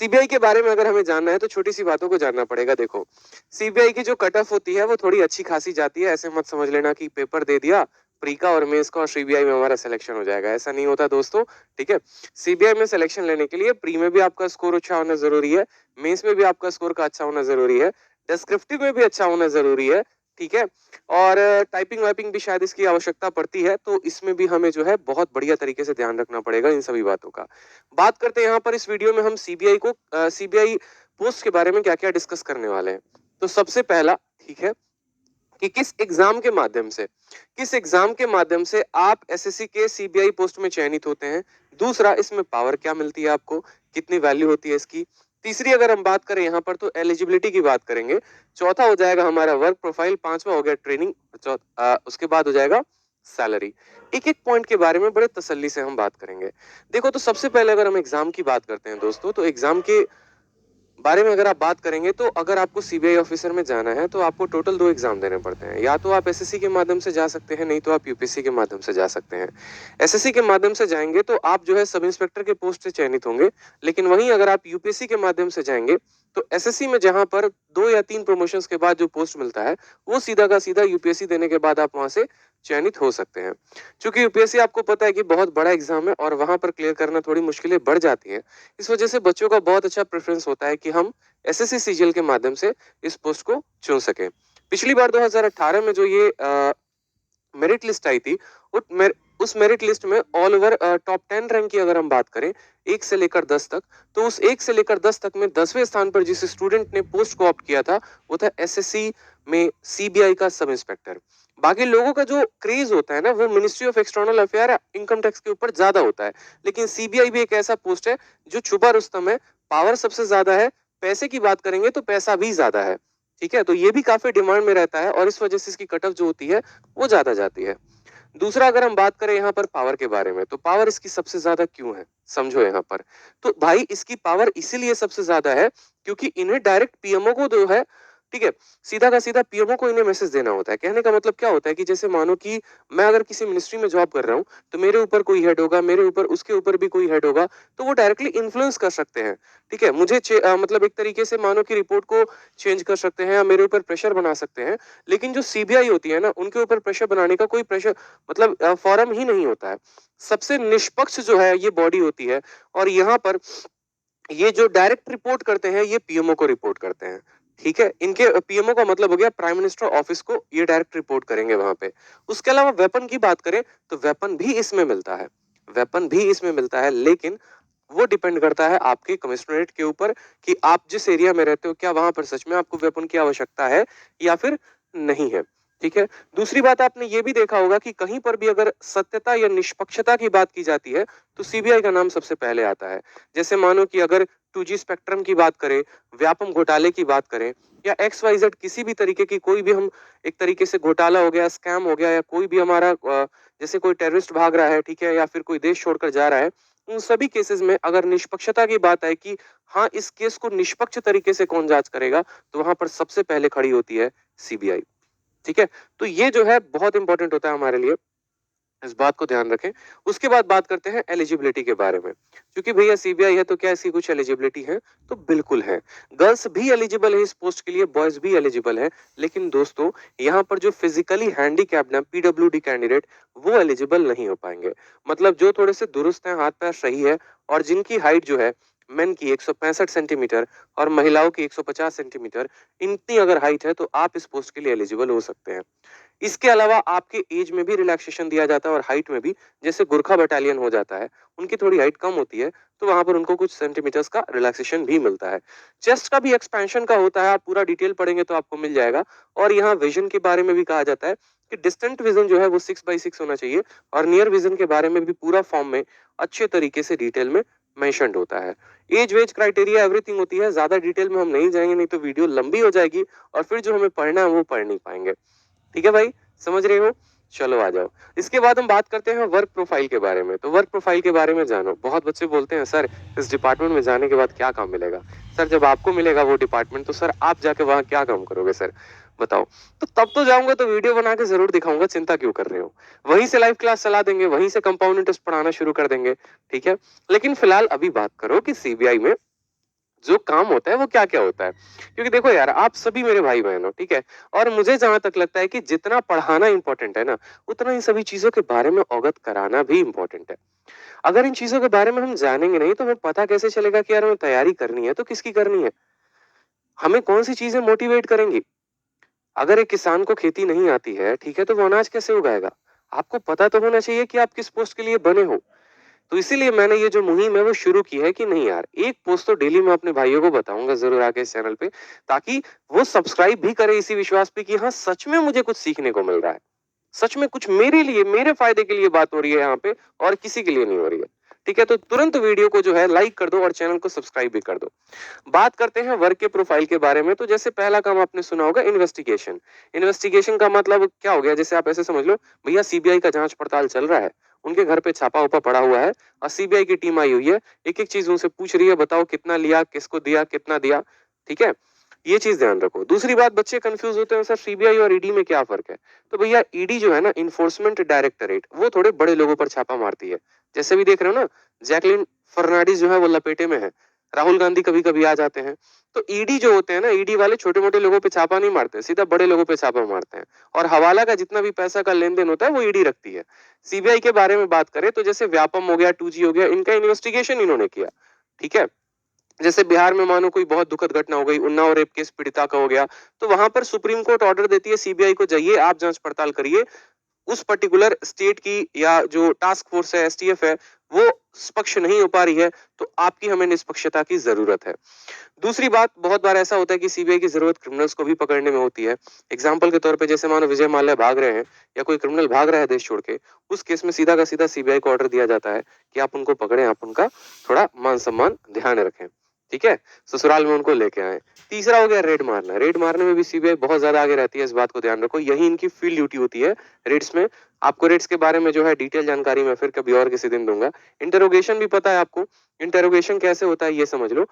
CBI के बारे में अगर हमें जानना है तो छोटी सी बातों को जानना पड़ेगा। देखो, सीबीआई की जो कट ऑफ होती है वो थोड़ी अच्छी खासी जाती है। ऐसे मत समझ लेना कि पेपर दे दिया प्री का और मेंस का और सीबीआई में हमारा सिलेक्शन हो जाएगा, ऐसा नहीं होता दोस्तों। ठीक है, सीबीआई में सिलेक्शन लेने के लिए प्री में भी आपका स्कोर अच्छा होना जरूरी है, मेंस में भी आपका स्कोर का अच्छा होना जरूरी है, डिस्क्रिप्टिव में भी अच्छा होना जरूरी है। ठीक है, और टाइपिंग वाइपिंग भी शायद इसकी आवश्यकता पड़ती है, तो इसमें भी हमें जो है बहुत बढ़िया तरीके से ध्यान रखना पड़ेगा इन सभी बातों का। बात करते हैं यहाँ पर इस वीडियो में हम सीबीआई पोस्ट के बारे में क्या क्या डिस्कस करने वाले हैं। तो सबसे पहला, ठीक है, कि किस एग्जाम के माध्यम से आप एसएससी के सीबीआई पोस्ट में चयनित होते हैं। दूसरा, इसमें पावर क्या मिलती है आपको, कितनी वैल्यू होती है इसकी। तीसरी अगर हम बात करें यहाँ पर तो एलिजिबिलिटी की बात करेंगे। चौथा हो जाएगा हमारा वर्क प्रोफाइल, पांचवा हो गया ट्रेनिंग, उसके बाद हो जाएगा सैलरी। एक एक पॉइंट के बारे में बड़े तसल्ली से हम बात करेंगे। देखो, तो सबसे पहले अगर हम एग्जाम की बात करते हैं दोस्तों, तो एग्जाम के बारे में अगर आप बात करेंगे तो अगर आपको सीबीआई ऑफिसर में जाना है तो आपको टोटल 2 एग्जाम देने पड़ते हैं। या तो आप एसएससी के माध्यम से जा सकते हैं, नहीं तो आप यूपीएससी के माध्यम से जा सकते हैं। एसएससी के माध्यम से जाएंगे तो आप जो है सब इंस्पेक्टर के पोस्ट से चयनित होंगे, लेकिन वहीं अगर आप यूपीएससी के माध्यम से जाएंगे तो एसएससी में जहां पर 2 या 3 प्रमोशंस के बाद जो पोस्ट मिलता है वो सीधा का सीधा यूपीएससी देने के बाद आप वहां से चयनित हो सकते हैं। क्योंकि यूपीएससी आपको पता है कि बहुत बड़ा एग्जाम है और वहां पर क्लियर करना थोड़ी मुश्किलें बढ़ जाती है। इस वजह से बच्चों का बहुत अच्छा प्रेफरेंस होता है कि हम एसएससी सीजीएल के माध्यम से इस पोस्ट को चुन सके। पिछली बार 2018 में जो ये मेरिट लिस्ट आई थी, उस मेरिट लिस्ट में ऑल ओवर टॉप 10 रैंक की अगर हम बात करें 1 से लेकर 10 तक, तो उस 1 से लेकर 10 तक में 10वें स्थान पर जिस स्टूडेंट ने पोस्ट को ऑप्ट किया था वो था एसएससी में सीबीआई का सब इंस्पेक्टर। बाकी लोगों का जो क्रेज होता है ना वो ministry of external affair income tax के ऊपर ज्यादा होता है, लेकिन सीबीआई भी एक ऐसा पोस्ट है जो छुपा रुस्तम है, पावर सबसे ज्यादा है, पैसे की बात करेंगे तो पैसा भी ज्यादा है। ठीक है, तो ये भी काफी डिमांड में रहता है और इस वजह से इसकी कट ऑफ जो होती है वो ज्यादा जाती है। दूसरा, अगर हम बात करें यहाँ पर पावर के बारे में, तो पावर इसकी सबसे ज्यादा क्यों है समझो यहाँ पर। तो भाई इसकी पावर इसीलिए सबसे ज्यादा है क्योंकि इन्हें डायरेक्ट पीएमओ को जो है, ठीक है, सीधा का सीधा पीएमओ को इन्हें मैसेज देना होता है। कहने का मतलब क्या होता है कि जैसे मानो कि मैं अगर किसी मिनिस्ट्री में जॉब कर रहा हूँ तो मेरे ऊपर कोई हेड होगा, मेरे ऊपर उसके ऊपर भी कोई हेड होगा, तो वो डायरेक्टली इन्फ्लुएंस कर सकते हैं। ठीक है, मुझे मतलब एक तरीके से मानो कि रिपोर्ट को चेंज कर सकते हैं या मेरे ऊपर प्रेशर बना सकते हैं। लेकिन जो सीबीआई होती है ना, उनके ऊपर प्रेशर बनाने का कोई प्रेशर मतलब फॉरम ही नहीं होता है। सबसे निष्पक्ष जो है ये बॉडी होती है और यहाँ पर ये जो डायरेक्ट रिपोर्ट करते हैं ये पीएमओ को रिपोर्ट करते हैं। ठीक है, इनके पीएमओ का मतलब हो गया प्राइम मिनिस्टर ऑफिस को, ये डायरेक्ट रिपोर्ट करेंगे वहां पे। उसके अलावा वेपन की बात करें तो वेपन भी इसमें मिलता है, वेपन भी इसमें मिलता है, लेकिन वो डिपेंड करता है आपके कमिश्नरेट के ऊपर कि आप जिस एरिया में रहते हो क्या वहां पर सच में आपको वेपन की आवश्यकता है या फिर नहीं है। ठीक है, दूसरी बात आपने ये भी देखा होगा कि कहीं पर भी अगर सत्यता या निष्पक्षता की बात की जाती है तो सीबीआई का नाम सबसे पहले आता है। जैसे मानो कि अगर 2G स्पेक्ट्रम की बात करें, व्यापम घोटाले की बात करें या XYZ किसी भी तरीके की कोई भी हम एक तरीके से घोटाला हो गया, स्कैम हो गया या कोई भी हमारा जैसे कोई टेररिस्ट भाग रहा है, ठीक है, या फिर कोई देश छोड़कर जा रहा है, उन सभी केसेस में अगर निष्पक्षता की बात है कि हाँ इस केस को निष्पक्ष तरीके से कौन जांच करेगा, तो वहां पर सबसे पहले खड़ी होती है सीबीआई। ठीक है, तो ये जो है बहुत इंपॉर्टेंट होता है हमारे लिए, इस बात को ध्यान रखें। उसके बाद बात करते हैं एलिजिबिलिटी के बारे में। क्योंकि भैया सीबीआई है तो क्या इसकी कुछ एलिजिबिलिटी है, तो बिल्कुल है। गर्ल्स भी एलिजिबल है इस पोस्ट के लिए, बॉयज भी एलिजिबल है। लेकिन दोस्तों यहाँ पर जो फिजिकली हैंडीकैप्ड है पीडब्ल्यूडी कैंडिडेट, वो एलिजिबल नहीं हो पाएंगे। मतलब जो थोड़े से दुरुस्त हैं, हाथ पैर सही है और जिनकी हाइट जो है मेन की 165 सेंटीमीटर और महिलाओं की 150 सेंटीमीटर, इतनी अगर हाइट है तो आप इस पोस्ट के लिए एलिजिबल हो सकते हैं। इसके अलावा आपके एज में भी रिलैक्सेशन दिया जाता है और हाइट में भी। जैसे गुरखा बटालियन हो जाता है, उनकी थोड़ी हाइट कम होती है तो वहां पर उनको कुछ सेंटीमीटर्स का रिलैक्सेशन भी मिलता है। चेस्ट का भी एक्सपेंशन का होता है, आप पूरा डिटेल पढ़ेंगे तो आपको मिल जाएगा। और यहाँ विजन के बारे में भी कहा जाता है कि डिस्टेंट विजन जो है वो 6x6 होना चाहिए और नियर विजन के बारे में भी पूरा फॉर्म में अच्छे तरीके से डिटेल में मेंशन्ड होता है। एज वेज क्राइटेरिया एवरीथिंग होती है, ज्यादा डिटेल में हम नहीं जाएंगे, नहीं तो वीडियो लंबी हो जाएगी और फिर जो हमें पढ़ना है वो पढ़ नहीं पाएंगे। ठीक है भाई, समझ रहे हो? चलो आ जाओ। इसके बाद हम बात करते हैं वर्क प्रोफाइल के बारे में। तो वर्क प्रोफाइल के बारे में जानो। बहुत बच्चे बोलते हैं सर इस डिपार्टमेंट में जाने के बाद क्या काम मिलेगा। सर जब आपको मिलेगा वो डिपार्टमेंट तो सर आप जाके वहां क्या काम करोगे सर, बताओ। तो तब तो जाऊंगा तो वीडियो बना के जरूर दिखाऊंगा, चिंता क्यों कर रहे हो। वहीं से लाइव क्लास चला देंगे, वहीं से कंपाउंड इंटरेस्ट पढ़ाना शुरू कर देंगे। ठीक है, लेकिन फिलहाल अभी बात करो कि सीबीआई में जो काम होता है वो क्या-क्या होता है। क्योंकि देखो यार, आप सभी मेरे भाई-बहन हो, ठीक है? और मुझे जहाँ तक लगता है कि जितना पढ़ाना इम्पोर्टेंट है ना, उतना इन सभी चीज़ों के बारे में अवगत कराना भी इम्पोर्टेंट है। अगर इन चीज़ों के बारे में हम जानेंगे नहीं, तो हमें पता कैसे चलेगा कि यार हमें तैयारी करनी है, तो किसकी करनी है? हमें कौन-सी चीज़ें मोटिवेट करेंगी? अगर एक किसान को खेती नहीं आती है, ठीक है, तो वो अनाज कैसे उगाएगा? आपको पता तो होना चाहिए कि आप किस पोस्ट के लिए बने हो। तो इसीलिए मैंने ये जो मुहिम है वो शुरू की है कि नहीं यार, एक पोस्ट तो डेली मैं अपने भाइयों को बताऊंगा जरूर आके इस चैनल पे, ताकि वो सब्सक्राइब भी करे इसी विश्वास पे कि हाँ, सच में मुझे कुछ सीखने को मिल रहा है। सच में कुछ मेरे लिए, मेरे फायदे के लिए बात हो रही है यहाँ पे, और किसी के लिए नहीं हो रही है। ठीक है, तो तुरंत वीडियो को जो है लाइक कर दो और चैनल को सब्सक्राइब भी कर दो। बात करते हैं वर्क के प्रोफाइल के बारे में। तो जैसे पहला काम आपने सुना होगा, इन्वेस्टिगेशन। इन्वेस्टिगेशन का मतलब क्या हो गया? जैसे आप ऐसे समझ लो, भैया सीबीआई का जांच पड़ताल चल रहा है, उनके घर पे छापा उपा पड़ा हुआ है और सीबीआई की टीम आई हुई है, एक एक चीज उनसे पूछ रही है, बताओ कितना लिया, किसको दिया, कितना दिया। ठीक है, ये चीज ध्यान रखो। दूसरी बात, बच्चे कंफ्यूज होते हैं, सर सीबीआई और ईडी में क्या फर्क है? तो भैया, ईडी जो है ना, इन्फोर्समेंट डायरेक्टरेट, वो थोड़े बड़े लोगों पर छापा मारती है। जैसे भी देख रहे हो ना, जैकलिन फर्नांडिस जो है वो लपेटे में है, राहुल गांधी कभी कभी आ जाते हैं। तो ईडी जो होते हैं ना, ईडी वाले छोटे मोटे लोगों पे छापा नहीं मारते, सीधा बड़े लोगों पे छापा मारते हैं। और हवाला का जितना भी पैसा का लेन देन होता है वो ईडी रखती है। सीबीआई के बारे में बात करें तो जैसे व्यापम हो गया, 2G हो गया, इनका इन्वेस्टिगेशन इन्होंने किया। ठीक है, जैसे बिहार में मानो कोई बहुत दुखद घटना हो गई, उन्नाव रेप केस पीड़िता का हो गया, तो वहां पर सुप्रीम कोर्ट ऑर्डर देती है सीबीआई को, जाइए आप जांच पड़ताल करिए, उस पर्टिकुलर स्टेट की या जो टास्क फोर्स है, एसटीएफ है, वो निष्पक्ष नहीं हो पा रही है, तो आपकी हमें निष्पक्षता की जरूरत है। दूसरी बात, बहुत बार ऐसा होता है कि सीबीआई की जरूरत क्रिमिनल्स को भी पकड़ने में होती है। एग्जाम्पल के तौर पे, जैसे मानो विजय माल्या भाग रहे हैं या कोई क्रिमिनल भाग रहा है देश छोड़ के, उस केस में सीधा का सीधा सीबीआई को ऑर्डर दिया जाता है कि आप उनको पकड़े, आप उनका थोड़ा मान सम्मान ध्यान रखें। ठीक है, ससुराल में उनको लेके आए। तीसरा हो गया रेड मारना। रेड मारने में भी सीबीआई बहुत ज्यादा आगे रहती है, इस बात को ध्यान रखो, यही इनकी फील्ड ड्यूटी होती है रेड्स में। आपको रेड्स के बारे में जो है डिटेल जानकारी मैं फिर कभी और किसी दिन दूंगा। इंटरोगेशन भी पता है आपको? इंटरोगेशन कैसे होता है ये समझ लो।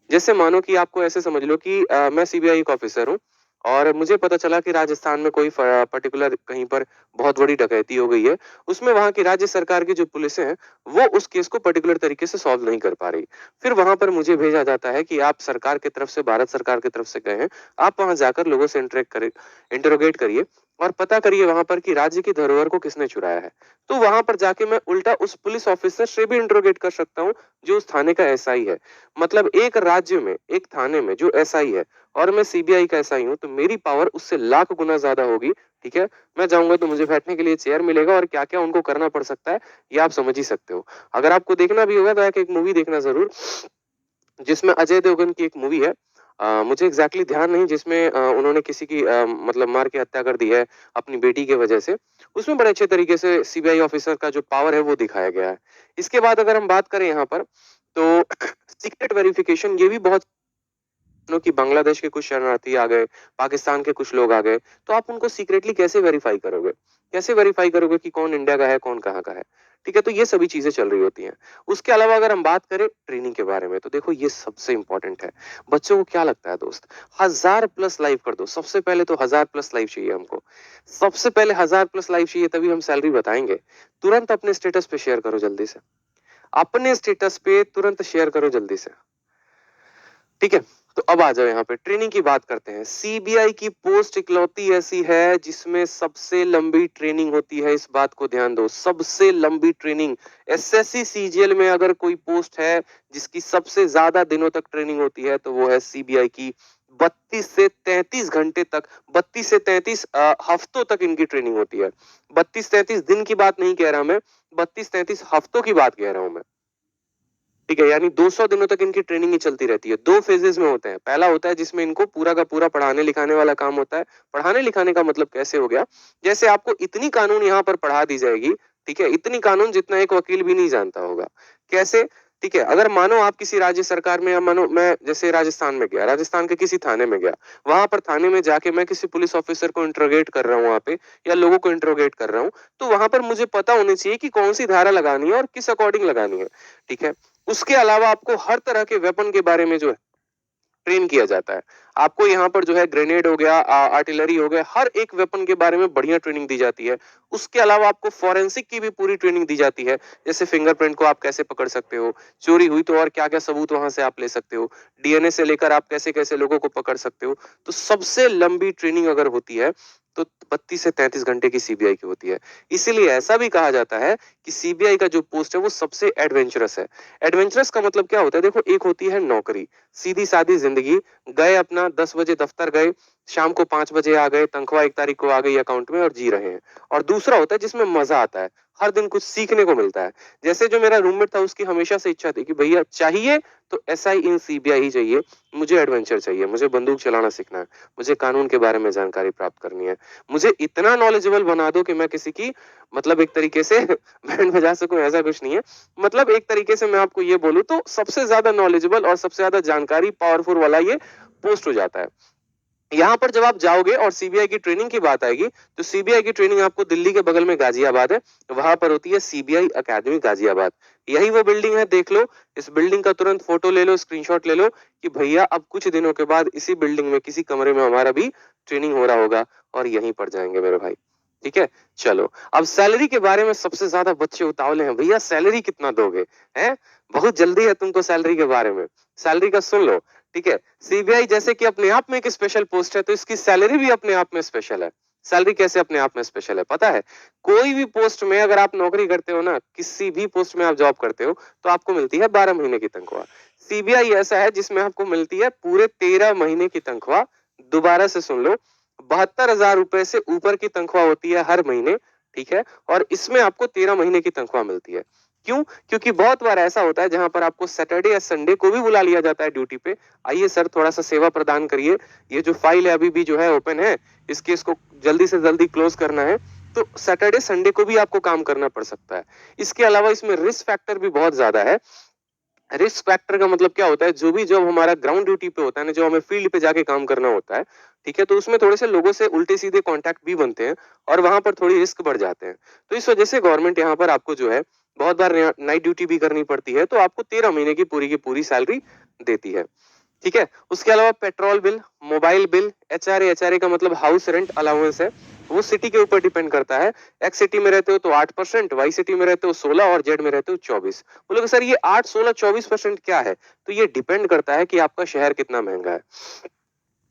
जैसे मानो कि आपको ऐसे समझ लो कि मैं सीबीआई का ऑफिसर हूँ और मुझे पता चला कि राजस्थान में कोई पर्टिकुलर कहीं पर बहुत बड़ी डकैती हो गई है। उसमें वहां की राज्य सरकार की जो पुलिस है, वो उस केस को पर्टिकुलर तरीके से सॉल्व नहीं कर पा रही। फिर वहां पर मुझे भेजा जाता है कि आप सरकार की तरफ से, भारत सरकार की तरफ से गए हैं, आप वहां जाकर लोगों से इंटरोगेट करिए और पता करिए वहां पर कि राज्य की धरोहर को किसने चुराया है। तो वहां पर जाके मैं उल्टा उस पुलिस ऑफिसर से भी इंटरोगेट कर सकता हूँ जो उस थाने का एसआई है। मतलब एक राज्य में, एक थाने में जो एसआई है और मैं सीबीआई का एसआई हूँ, तो मेरी पावर उससे लाख गुना ज्यादा होगी। ठीक है, मैं जाऊंगा तो मुझे बैठने के लिए चेयर मिलेगा और क्या क्या उनको करना पड़ सकता है, ये आप समझ ही सकते हो। अगर आपको देखना भी होगा तो एक मूवी देखना जरूर, जिसमें अजय देवगन की एक मूवी है, मुझे एग्जैक्टली ध्यान नहीं, जिसमें उन्होंने किसी की मतलब मार के हत्या कर दी है अपनी बेटी के वजह से। उसमें बड़े अच्छे तरीके से सीबीआई ऑफिसर का जो पावर है वो दिखाया गया है। इसके बाद अगर हम बात करें यहाँ पर, तो सीक्रेट वेरिफिकेशन, ये भी बहुत कि बांग्लादेश के कुछ शरणार्थी आ गए, पाकिस्तान के कुछ लोग आ गए, तो आप उनको सीक्रेटली कैसे वेरीफाई करोगे? कैसे वेरीफाई करोगे कि कौन इंडिया का है, कौन कहाँ का है? ठीक है, तो ये सभी चीजें चल रही होती हैं। उसके अलावा अगर हम बात करें ट्रेनिंग के बारे में, तो देखो ये सबसे इंपॉर्टेंट है। बच्चों को क्या लगता है दोस्त? 1000+ लाइव कर दो। सबसे पहले तो 1000+ लाइव चाहिए हमको। सबसे पहले 1000+ लाइव चाहिए, तभी हम सैलरी बताएंगे। तुरंत अपने स्टेटस पे शेयर करो जल्दी से। अपने स्टेटस पे तुरंत शेयर करो जल्दी से। ठीक है, तो अब आ जाओ यहाँ पे ट्रेनिंग की बात करते हैं। सीबीआई की पोस्ट इकलौती ऐसी है जिसमें सबसे लंबी ट्रेनिंग होती है, इस बात को ध्यान दो, सबसे लंबी ट्रेनिंग। एसएससी सीजीएल में अगर कोई पोस्ट है जिसकी सबसे ज्यादा दिनों तक ट्रेनिंग होती है, तो वो है सीबीआई की। 32 से 33 घंटे तक, 32 से 33 हफ्तों तक इनकी ट्रेनिंग होती है। 32-33 दिन की बात नहीं कह रहा मैं, 32-33 हफ्तों की बात कह रहा हूं मैं। ठीक है, यानी 200 दिनों तक इनकी ट्रेनिंग ही चलती रहती है। दो फेजेस में होते हैं। पहला होता है जिसमें इनको पूरा का पूरा पढ़ाने लिखाने वाला काम होता है। पढ़ाने लिखाने का मतलब कैसे हो गया? जैसे आपको इतनी कानून यहाँ पर पढ़ा दी जाएगी, ठीक है, इतनी कानून जितना एक वकील भी नहीं जानता होगा। कैसे? ठीक है, अगर मानो आप किसी राज्य सरकार में, या मानो मैं जैसे राजस्थान में गया, राजस्थान के किसी थाने में गया, वहां पर थाने में जाके मैं किसी पुलिस ऑफिसर को इंट्रोगेट कर रहा हूँ वहां पे, या लोगों को इंट्रोगेट कर रहा हूँ, तो वहां पर मुझे पता होनी चाहिए कि कौन सी धारा लगानी है और किस अकॉर्डिंग लगानी है। ठीक है, उसके अलावा आपको हर तरह के वेपन के बारे में जो है ट्रेन किया जाता है। आपको यहाँ पर जो है ग्रेनेड हो गया, आर्टिलरी हो गया, हर एक वेपन के बारे में बढ़िया ट्रेनिंग दी जाती है। उसके अलावा आपको फॉरेंसिक की भी पूरी ट्रेनिंग दी जाती है, जैसे फिंगरप्रिंट को आप कैसे पकड़ सकते हो, चोरी हुई तो और क्या क्या सबूत वहां से आप ले सकते हो, डीएनए से लेकर आप कैसे कैसे लोगों को पकड़ सकते हो। तो सबसे लंबी ट्रेनिंग अगर होती है तो 32 से 33 घंटे की सीबीआई की होती है। इसीलिए ऐसा भी कहा जाता है कि सीबीआई का जो पोस्ट है वो सबसे एडवेंचरस है। एडवेंचरस का मतलब क्या होता है? देखो, एक होती है नौकरी, सीधी सादी जिंदगी, गए अपना 10 बजे दफ्तर गए, शाम को 5 बजे आ गए, तनख्वाह 1 तारीख को आ गई अकाउंट में और जी रहे हैं। और दूसरा होता है जिसमें मजा आता है, हर दिन कुछ सीखने को मिलता है। जैसे जो मेरा रूममेट था, उसकी हमेशा से इच्छा थी कि भैया चाहिए तो एसआई इन सीबीआई ही चाहिए, मुझे एडवेंचर चाहिए, मुझे बंदूक चलाना सीखना है, मुझे कानून के बारे में जानकारी प्राप्त करनी है, मुझे इतना नॉलेजेबल बना दो कि मैं किसी की मतलब एक तरीके से बैंड बजा सकूं। ऐसा कुछ नहीं है, मतलब एक तरीके से मैं आपको ये बोलूं तो सबसे ज्यादा नॉलेजेबल और सबसे ज्यादा जानकारी पावरफुल वाला ये पोस्ट हो जाता है। यहाँ पर जब आप जाओगे और सीबीआई की ट्रेनिंग की बात आएगी तो सीबीआई की ट्रेनिंग आपको दिल्ली के बगल में गाजियाबाद है, वहां पर होती है सीबीआई एकेडमी गाजियाबाद। यही वो बिल्डिंग है, देख लो, इस बिल्डिंग का तुरंत फोटो ले लो, स्क्रीनशॉट ले लो कि भैया अब कुछ दिनों के बाद इसी बिल्डिंग में किसी कमरे में हमारा भी ट्रेनिंग हो रहा होगा और यहीं पर जाएंगे मेरे भाई। ठीक है, चलो अब सैलरी के बारे में सबसे ज्यादा बच्चे उतावले हैं, भैया सैलरी कितना दोगे? हैं, बहुत जल्दी है तुमको सैलरी के बारे में, सैलरी का सुन लो। ठीक है, सीबीआई जैसे कि अपने आप में एक स्पेशल पोस्ट है तो इसकी सैलरी भी अपने आप में स्पेशल है। सैलरी कैसे अपने आप में स्पेशल है पता है? कोई भी पोस्ट में अगर आप नौकरी करते हो ना, किसी भी पोस्ट में आप जॉब करते हो तो आपको मिलती है 12 महीने की तनख्वाह। सीबीआई ऐसा है जिसमें आपको मिलती है पूरे 13 महीने की तनख्वाह। दोबारा से सुन लो, 72,000 रुपए से ऊपर की तनख्वाह होती है हर महीने। ठीक है, और इसमें आपको 13 महीने की तनख्वाह मिलती है। क्यों? क्योंकि बहुत बार ऐसा होता है जहां पर आपको सैटरडे या संडे को भी बुला लिया जाता है ड्यूटी पे, आइए सर थोड़ा सा सेवा प्रदान करिए, ये जो फाइल है अभी भी जो है ओपन है, इस केस को जल्दी से जल्दी क्लोज करना है। तो सैटरडे संडे को भी आपको काम करना पड़ सकता है। इसके अलावा इसमें रिस्क फैक्टर भी बहुत ज्यादा है। रिस्क फैक्टर का मतलब क्या होता है? जो भी जब हमारा ग्राउंड ड्यूटी पे होता है ना, जो हमें फील्ड पे जाके काम करना होता है, ठीक है, तो उसमें थोड़े से लोगों से उल्टे सीधे कांटेक्ट भी बनते हैं और वहां पर थोड़ी रिस्क बढ़ जाते हैं। तो इस वजह से गवर्नमेंट यहाँ पर आपको जो है बहुत बार नाइट ड्यूटी भी करनी पड़ती है, तो आपको 13 महीने की पूरी सैलरी देती है। ठीक है, उसके अलावा petrol bill, mobile bill, HRA, HRA का मतलब हाउस रेंट अलाउंस है, वो सिटी के ऊपर डिपेंड करता है। एक्स सिटी में रहते हो तो 8%, वाई सिटी में रहते हो 16 और जेड में रहते हो 24। बोलोगे सर ये 8, 16, 24% क्या है? तो ये डिपेंड करता है कि आपका शहर कितना महंगा है।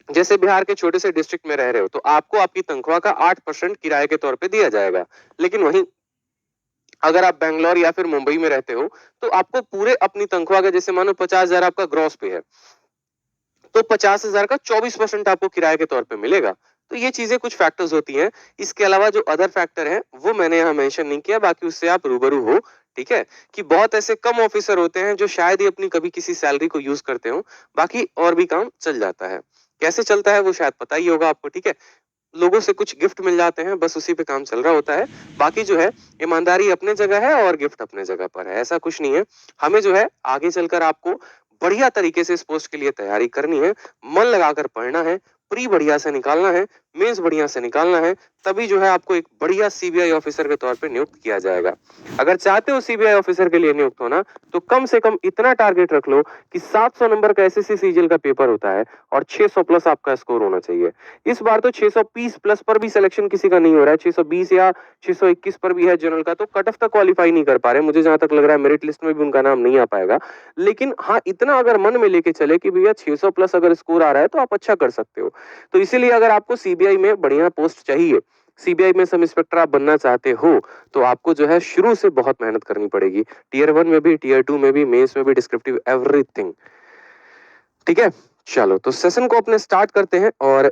जैसे बिहार के छोटे से डिस्ट्रिक्ट में रह रहे हो तो आपको आपकी तनख्वाह का 8% किराए के तौर पे दिया जाएगा। लेकिन वहीं अगर आप बैंगलोर या फिर मुंबई में रहते हो तो आपको पूरे अपनी तनख्वाह का, जैसे मानो 50,000 आपका ग्रॉस पे है, तो 50,000 का 24% आपको किराए के तौर पे मिलेगा। तो ये चीजें कुछ फैक्टर्स होती हैं। इसके अलावा जो अदर फैक्टर है वो मैंने यहाँ मेंशन नहीं किया, बाकी उससे आप रूबरू हो। ठीक है, कि बहुत ऐसे कम ऑफिसर होते हैं जो शायद ही अपनी कभी किसी सैलरी को यूज करते हो, बाकी और भी काम चल जाता है। कैसे चलता है वो शायद पता ही होगा आपको। ठीक है, लोगों से कुछ गिफ्ट मिल जाते हैं, बस उसी पे काम चल रहा होता है। बाकी जो है ईमानदारी अपने जगह है और गिफ्ट अपने जगह पर है, ऐसा कुछ नहीं है। हमें जो है आगे चलकर आपको बढ़िया तरीके से इस पोस्ट के लिए तैयारी करनी है, मन लगाकर पढ़ना है, प्री बढ़िया से निकालना है, मेंस बढ़िया से निकालना है, तभी जो है आपको एक बढ़िया सीबीआई ऑफिसर के तौर पे नियुक्त किया जाएगा। अगर चाहते हो सीबीआई ऑफिसर के लिए नियुक्त होना तो कम से कम इतना टारगेट रख लो कि 700 नंबर का एसएससी सीजीएल का पेपर होता है और 600 प्लस आपका स्कोर होना चाहिए। इस बार तो 620 प्लस पर भी सिलेक्शन किसी का नहीं हो रहा है, 620 या 621 पर भी है जनरल का, तो कट ऑफ तक क्वालिफाई नहीं कर पा रहे। मुझे जहां तक लग रहा है मेरिट लिस्ट में भी उनका नाम नहीं आ पाएगा। लेकिन हाँ, इतना अगर मन में लेके चले कि भैया 600 प्लस अगर स्कोर आ रहा है तो आप अच्छा कर सकते हो। तो इसीलिए अगर आपको सीबीआई में बढ़िया पोस्ट चाहिए, सीबीआई में सब इंस्पेक्टर आप बनना चाहते हो, तो आपको जो है शुरू से बहुत मेहनत करनी पड़ेगी, टीयर 1 में भी, टीयर 2 में भी, मेंस में भी, डिस्क्रिप्टिव एवरीथिंग। ठीक है, चलो तो सेशन को अपने स्टार्ट करते हैं और